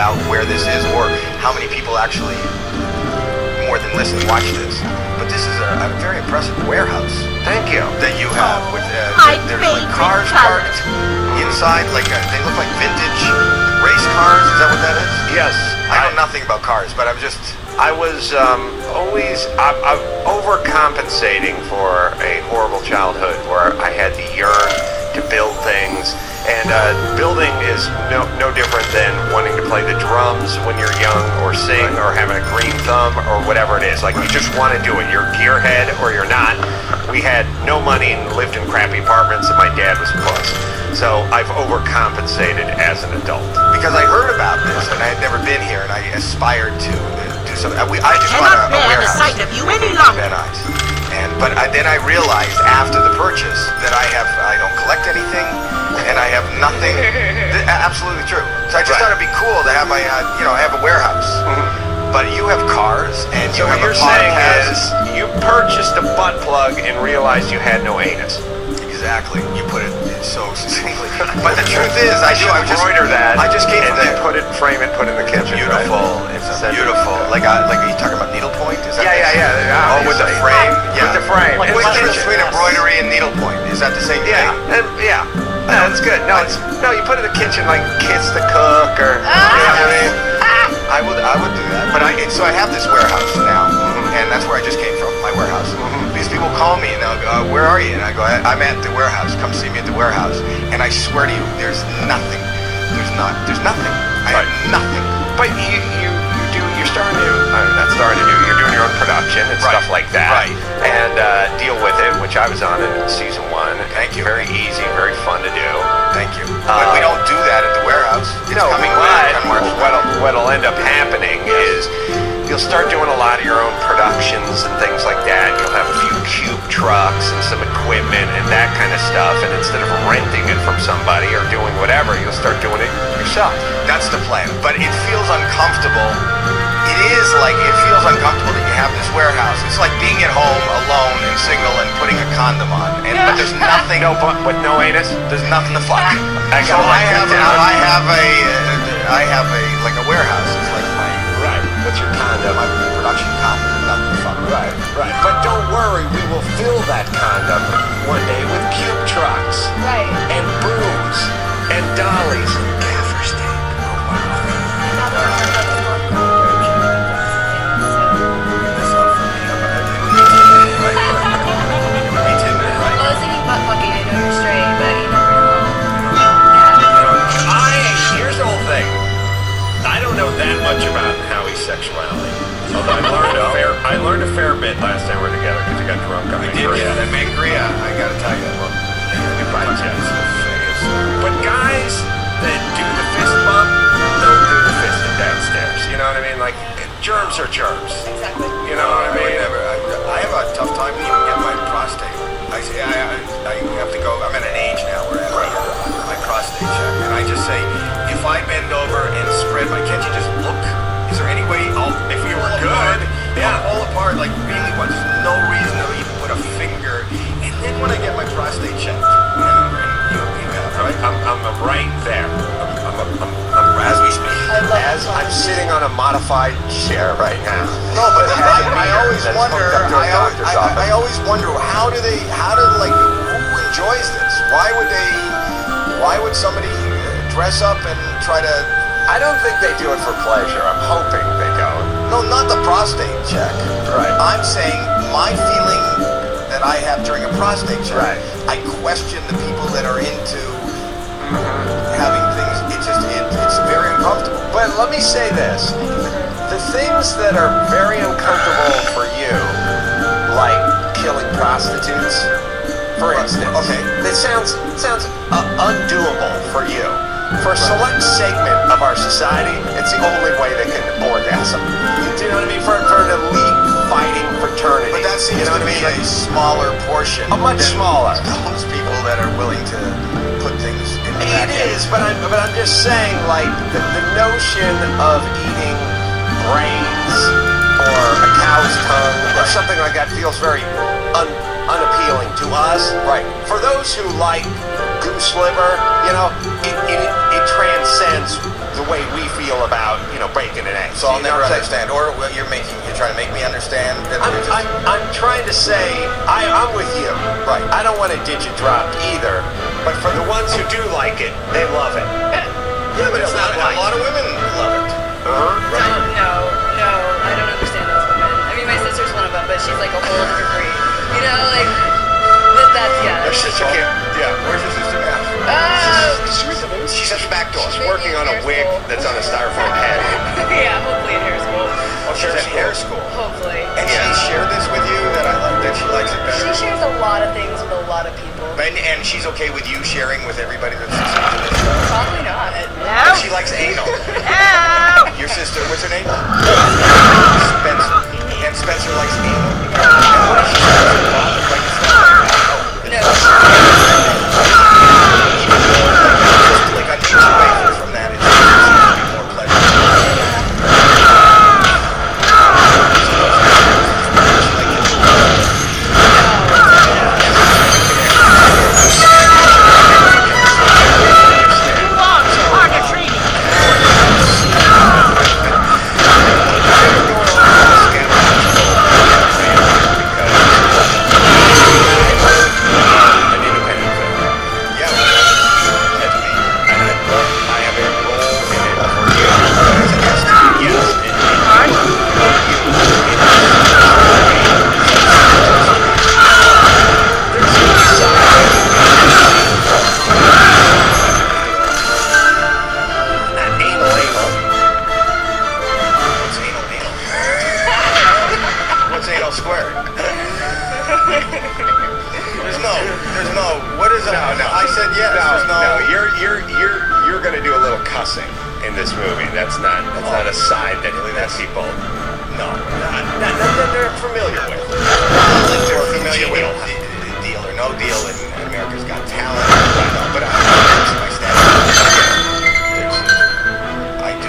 about where this is or how many people actually more than listen watch this. But this is a very impressive warehouse. Thank you. That you have. With, there's like cars parked inside, like they look like vintage race cars. Is that what that is? Yes. I know nothing about cars, but I'm just... I was I'm overcompensating for a horrible childhood where I had to yearn to build things. And building is no different than wanting to play the drums when you're young, or sing, or having a green thumb, or whatever it is. Like, you just want to do it. You're a gearhead or you're not. We had no money and lived in crappy apartments, and my dad was a puss. So I've overcompensated as an adult. Because I heard about this, and I had never been here, and I aspired to do something. I just bought a warehouse. Sight of you any longer. But then I realized after the purchase that I don't collect anything, and I have nothing. Absolutely true. So I just thought it'd be cool to have my, have a warehouse. Mm-hmm. But you have cars, and you have a podcast. What you're saying is you purchased a butt plug and realized you had no anus. Exactly. You put it so succinctly. But the truth is, I just came from there. Put it, frame it, put it in the kitchen. Beautiful. Right? It's beautiful. Like are you talking about needlepoint? Is that yeah. Oh, with the frame. Yeah. With the frame. Like, what's the difference between embroidery and needlepoint? Is that the same thing? Yeah. No, it's good. No, you put it in the kitchen, like kiss the cook, or you know what I mean. I would do that. But so I have this warehouse now, and that's where I just came from, my warehouse. These people call me and they'll go, "Where are you?" And I go, "I'm at the warehouse. Come see me at the warehouse." And I swear to you, there's nothing. There's nothing. I have nothing. But you're starting to. Not starting to do. You're doing your own production and stuff like that. Right. And Deal With It, which I was on in season 1. Thank you. Very easy, very fun to do. Thank you. But we don't do that at the warehouse. It's coming back on March. What'll end up happening is you'll start doing a lot of your own productions and things like that. You'll have a few cube trucks and some equipment and that kind of stuff. And instead of renting it from somebody or doing whatever, you'll start doing it yourself. That's the plan. But it feels uncomfortable. It feels uncomfortable that you have this warehouse. It's like being at home alone and single and putting a condom on. But there's nothing. With no anus? There's nothing to fuck. I have a warehouse. It's like my What's your condom? My production condom. Nothing to fuck. Right. But don't worry, we will fill that condom one day with cube trucks. Right. And brooms. And dollies. And gaffer's tape. Oh, wow. That much about Howie's sexuality. Although I learned a fair bit last time we were together because I got drunk on That Mangria, I gotta tell you. But guys that do the fist bump don't do the fisting downstairs. You know what I mean? Like, germs are germs. Exactly. You know what I mean? I have a tough time even getting my prostate. I have to go. I'm at an age now where I have to get my prostate checked, and I just say, if I bend over and spread can't you just look? Is there any way if you were good, I'll fall apart, like really what? There's no reason to even put a finger. And then when I get my prostate checked, you have, right? I'm right there. I'm as we speak. I'm sitting on a modified chair right now. No, but I always wonder. I always wonder who enjoys this? Why would somebody dress up and try to? I don't think they do it for pleasure. I'm hoping they don't. No, not the prostate check. Right. I'm saying my feeling that I have during a prostate check. Right. I question the people that are into having things. It's very uncomfortable. But let me say this: the things that are very uncomfortable for you, like killing prostitutes, for instance. Okay. That sounds undoable for you. For a select segment of our society, it's the only way they can orgasm. Do you know what I mean? For an elite fighting fraternity. But that seems to be a smaller portion. A much smaller. Those people that are willing to put things in the back end. It is, but I'm just saying, like, the notion of eating brains or a cow's tongue or something like that feels very unappealing to us. Right. For those who like goose liver, you know, it transcends the way we feel about, you know, bacon and eggs. So I'll You know never what I'm saying? understand. Or you're trying to make me understand. That we're just- I'm trying to say, I'm with you. Right. I don't want a digit dropped either, but for the ones who do like it, they love it. Yeah, but it's not. A lot of women love it. Right. No, I don't understand those women. I mean, my sister's one of them, but she's like a whole different breed. You know, like, that's, yeah. Your sister can't. Yeah. Where's your sister now? She's at the back door. She's working on a wig that's on a styrofoam head. Yeah, hopefully in hair school. Oh, she's at hair school. Hopefully. And she shared this with you that she likes it better. She shares a lot of things with a lot of people. And she's okay with you sharing with everybody that's listening to this show? Probably not. And she likes anal. Your sister, what's her name? Spencer. And Spencer likes anal. And what if she doesn't bother like No. like an inch away from that, it's gonna be more pleasure. Yeah, that's me. I have a role in it for you. Yes. What's anal squared? There's no. What is it? No. I said yes. There's no. You're gonna do a little cussing in this movie. That's not a side that people. No. That they're familiar with. They're familiar with Deal or No Deal and America's Got Talent. No, but my staff. I do.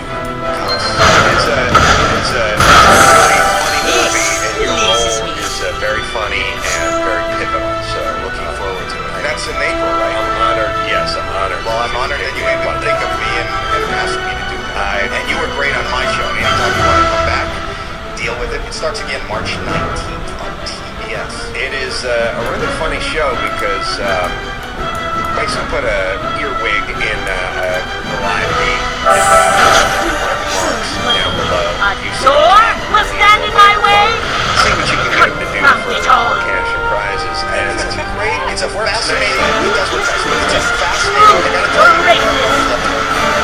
It's a really funny movie, and your role is very funny and very pivotal. So looking forward to it. And that's in April, right? I'm honored. Yes, I'm honored. Well, I'm honored that you even think of me and asked me to do that. And you were great on my show. Anytime you want to come back, deal with it. It starts again March 19th on TBS. It is a really funny show because basically put a earwig in a live feed in marks down below. You Was stand in my way? see what you can get him to do for cash and prizes. And It's a great, it's a fascinating, it does what it does. It's a fascinating, I gotta tell you,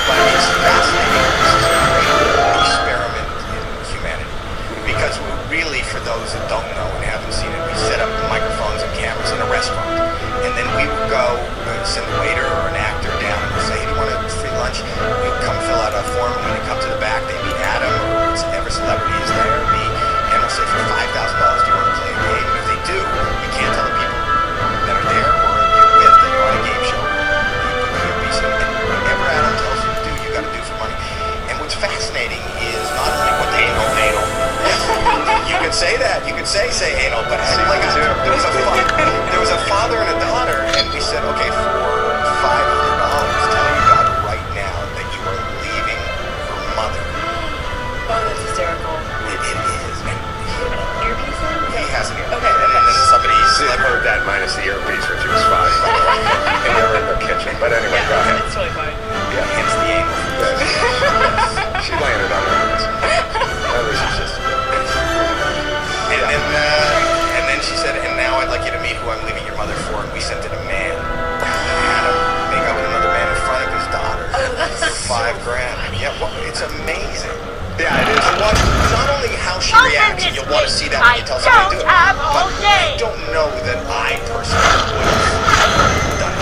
but it's fascinating. This is a great experiment in humanity. Because really, for those that don't know and haven't seen it, we set up microphones and cameras in a restaurant. And then we would go, send a waiter or an actor down and we'll say, hey, do you want a free lunch? We would come fill out a form, and when they come to the back, they meet Adam or whatever celebrity is there, me, and we'll say, for $5,000, do you want to play a game? And if they do, you can't tell the people that are there or you're with that you're on a game show. You put the earpiece in, and whatever Adam tells you to do, you got to do for money. And what's fascinating is not only what they know, anal. You could say that. You could say anal, but like there was a father and a daughter, and we said, okay, for $500, tell your daughter right now that you are leaving her mother. Oh, that's hysterical. It is. And Earpiece in? he has an earpiece. Okay. And then somebody's I've heard that minus the earpiece, which was fine. And they were in their kitchen. But anyway, go ahead. It's totally fine. Yeah. hence the anal. She landed on her ass. That was her sister. And then she said, and now I'd like you to meet who I'm leaving your mother for. And we sent it a man. Had him make out with another man in front of his daughter. For $5,000. Yeah, well, it's amazing. Yeah, it is. I watch not only how she reacts, and you'll want to see that when you tell somebody to do it, but I don't know that I personally would have done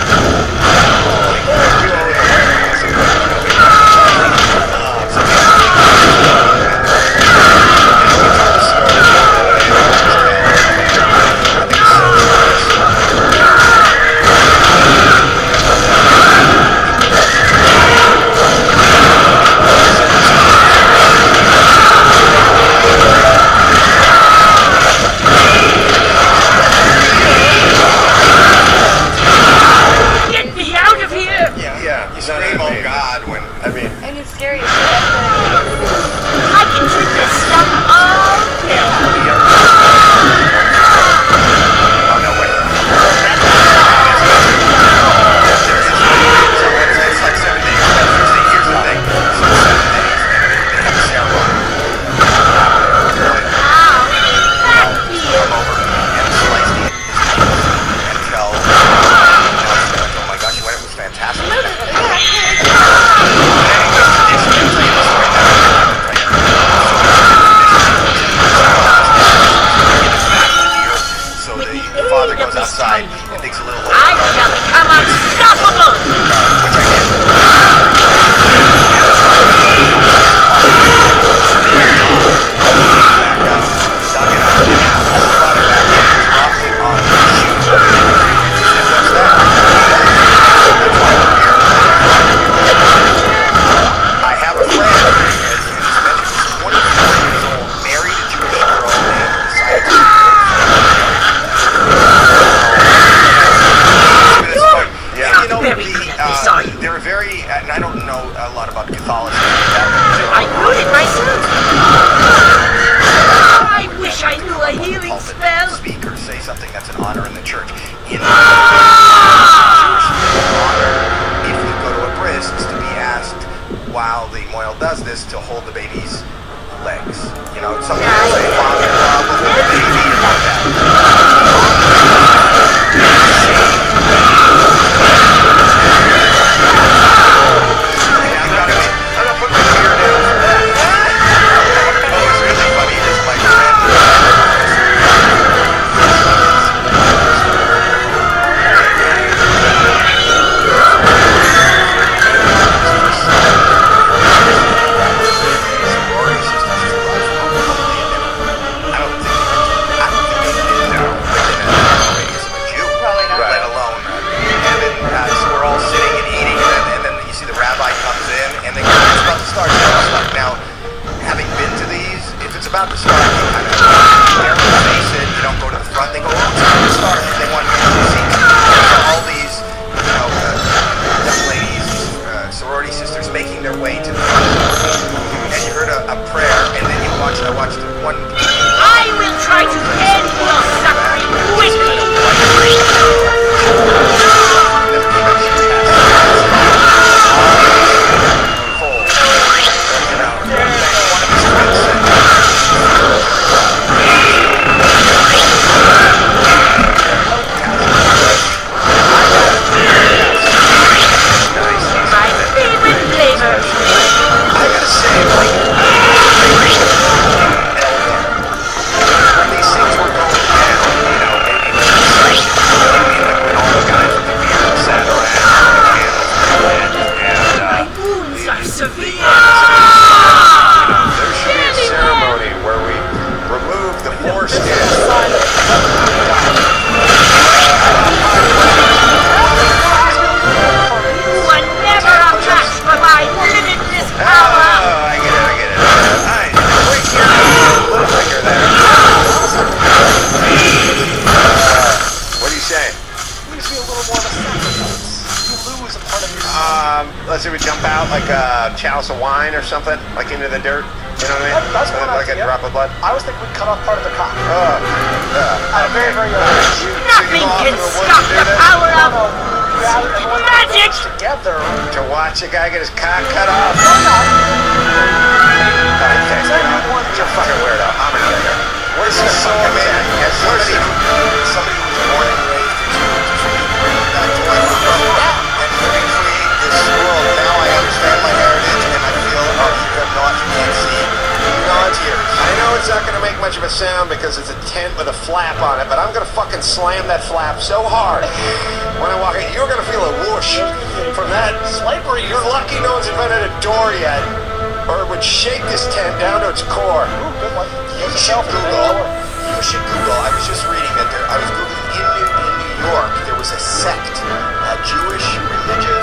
They're very, and I don't know a lot about Catholicism. I knew it myself. I wish I knew a healing spell. Speak or say something that's an honor in the church. In the Jewish honor, if you go to a bris, is to be asked while the mohel does this to hold the baby's legs. You know, some people say father will hold the baby and all that. I'm gonna put my ear down for that. What was really funny is my friend. Sorority sisters is a I don't think they did know within a radius of a Jew, Probably not. let alone. And then so we're all sitting and eating, and then you see the rabbi comes in, and they go, it's about to start. Now, having been to these, if it's about to start, you kind of carefully face it. You don't go to the front. They go, oh, it's about to start. And they want you to see all these, you know, young ladies, sorority sisters making their way to the front. And you heard a prayer, and then you watched. I watched one. I will try to end your suffering quickly. My favorite flavor. I gotta say, like, when these things were going down, you know, maybe when all the guys with the beard sat around and the candles were lit, My wounds are severe. There should be a ceremony where we remove the foreskin. You were never a match for my limitless power. Oh, I get it. Alright, quick here. A little quicker there. What are you saying? Leaves me a little more of a sacrifice. You lose a part of your Let's say we jump out like a chalice of wine or something, like into the dirt. You know what I mean? That's one like a idea. drop of blood. I was thinking we'd cut off part of the cock. At a very, very young age. Nothing can stop the power of magic. Together. To watch a guy get his cock cut off. Why not? Okay, you're a fucking weirdo. I'm out of here. what is this so amazing? As somebody who was born and raised in that's who I grew up with, and to recreate this world, now I understand my heritage, and I feel, oh, you can't see, beyond tears. I know it's not going to make much of a sound because it's a tent with a flap on it, but I'm going to fucking slam that flap so hard when I walk in. You're going to feel a whoosh from that. Slavery. You're lucky no one's invented a door yet, or it would shake this tent down to its core. Ooh, good one. You should Google. I was just reading that I was Googling in New York. There was a sect, a Jewish religious